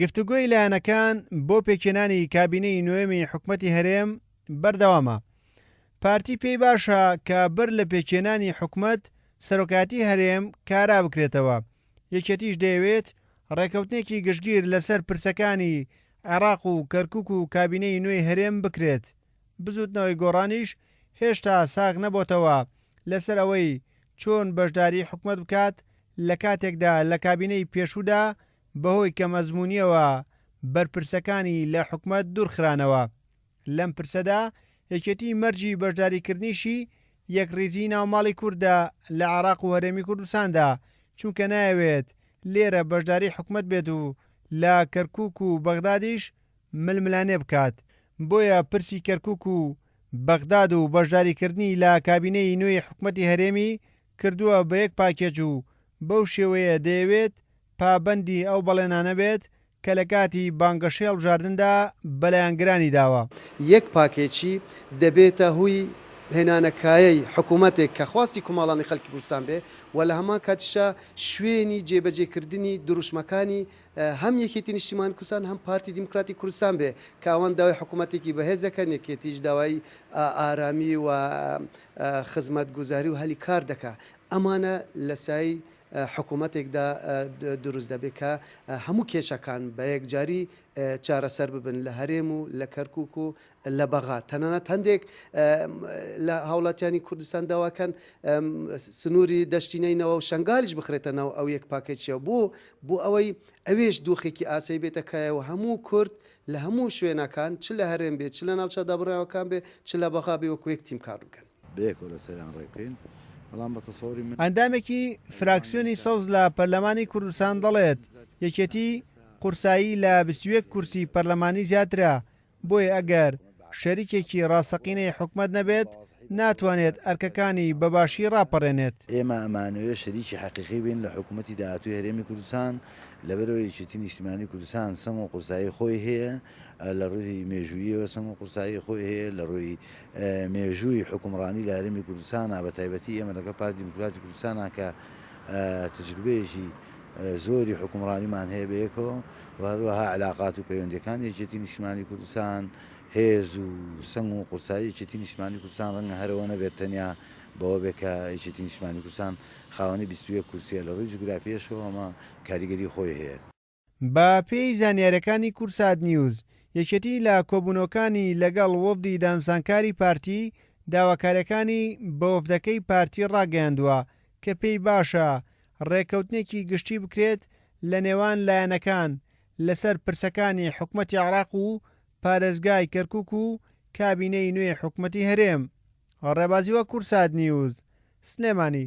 گفتوگۆی لایەنەکان بۆ پێکێنانی کابینەی نوێمی حکوومەتی هەرێم بەردەوامە. پارتی پێی باشە کە بەر لە پێکێنانی حکوومەت سەرۆکاتی هەرێم کارا بکرێتەوە. یەکێتیش دەیەوێت ڕێکەوتنێکی گشتگیر لەسەر پرسەکانی عێراق و کەرکووک و کابینەی نوێی هەرێم بکرێت. بزوتنەوەی گۆڕانیش هێشتا ساغ نەبۆتەوە لەسەر ئەوەی چۆن بەشداری حکوومەت بکات لە کاتێکدا لە کابینەی پێشوودا بەهۆی کە مەزمونیەوە بەرپرسەکانی لە حکوومەت دوورخرانەوە. لەم پرسەدا یەکێتی مەرجی بەشداریکردنیشی یەکڕێزی ناوماڵی کووردە لە عێراق و هەرێمی کوردستاندا، چونکە نایەوێت لێرە بەشداری حکوومەت بێت و لە کەرکووک و بەغدادیش ململانێ بکات. بۆیە پرسی کەرکووک و بەغداد و بەشداریکردنی لە کابینەی نوێی حکوومەتی هەرێمی کردووە بە یەک پاکێج و بەو شێوەیە دەیەوێت پابەندی ئەو بەڵێنانە بێت کە لە کاتی بانگەشەی هەڵبژاردندا بەلایەنگرانی داوە. یەک پاکێکی دەبێتە هوی هێنانەکایەی حکوومەتێک کە خواستی کوماڵانی خەڵکی کوردستان بێ و لە هەمان کاتیشە شوێنی جێبەجێکردنی دروشمەکانی هەم یەکێتی نیشتیمانی کوردستان هەم پارتی دیموکراتی کوردستان بێ کە ئەوان داوای حکوومەتێکی بەهێزەکەن، یەکێتیش داوای ئارامی و خزمەت گوزاری و هەلی کار دەکا. ئەمانە لە سای حکوومەتێکدا دروست دەبێت کە هەموو کێشەکان بە یەکجاری چارەسەر ببن لە هەرێم و لە کەرکووک و لە بەغا. تەنانەت هەندێک لە هاوڵاتیانی کوردستان داواکەن سنووری دەشتینەینەوە و شنگالیش بخرێتەنەوە ئەو یەک پاکێچیە بۆ ئەوەی ئەوێش دۆخێکی ئاسایی بێتەکایەوە هەموو کورد لە هەموو شوێنەکان چ لە هەرێم بێت چ لە ناوچە دابڕاوەکان بێ چ لە بەغا بێ وەکو یەک تیم کار بکەن. ئەندامێکی فراکسیۆنی سەوز لە پەرلەمانی کوردستان دەڵێت یەکێتی قورسایی لە 21 کورسی پەرلەمانی زیاترە، بۆیە ئەگەر شەریکێکی ڕاستەقینەی حکوومەت نەبێت ناتوانێت ئەرکەکانی بەباشی ڕاپەڕێنێت. ئێمە ئەمانوێ شەریکی حەقیقی بین لە حکوومەتی داهاتووی هەرێمی کوردستان لەبەرەوەی یەکێتی نیشتیمانی کوردستان سەم و قورسایی خۆی هەیە، لە ڕووی مێژوویەوە سەم و قورسایی خۆی هەیە، لە ڕووی مێژووی حکومڕانی لە هەرێمی کوردستانە بە تایبەتی ئێمە لەگەڵ پارتی دیموکراتی کوردستانە کە تەجروبەیەکی زۆری حکومڕانیمان هەیە بەیەکەوە و هەروەها علاقات و پەیوەندیەکان یەکێتی نیشتیمانی کوردستان هێز و سەنگ و قورسایی یەکێتی نیشتیمانی کوردستان ڕەنگە هەرەوە نەبێت تەنیا بەوە بێت کە یەکێتی نیشتیمانی کوردستان خاوەنی 21 کورسیە لە ڕووی جوگرافیەشەوە ئەمە کاریگەری خۆی هەیە. بە پێی زانیاریەکانی کورسات نیوز یەکێتی لە کۆبوونەوەکانی لەگەڵ وەفدی دانوسانکاری پارتی داواکاریەکانی بە وەفدەکەی پارتی ڕاگەیاندووە کە پێی باشە ڕێکەوتنێکی گشتی بکرێت لە نێوان لایەنەکان لەسەر پرسەکانی حکوومەتی عێراق و پارێزگای کەرکووک و کابینەی نوێی حکوومەتی هەرێم. ڕێبازیوە کورسات نیوز سلێمانی.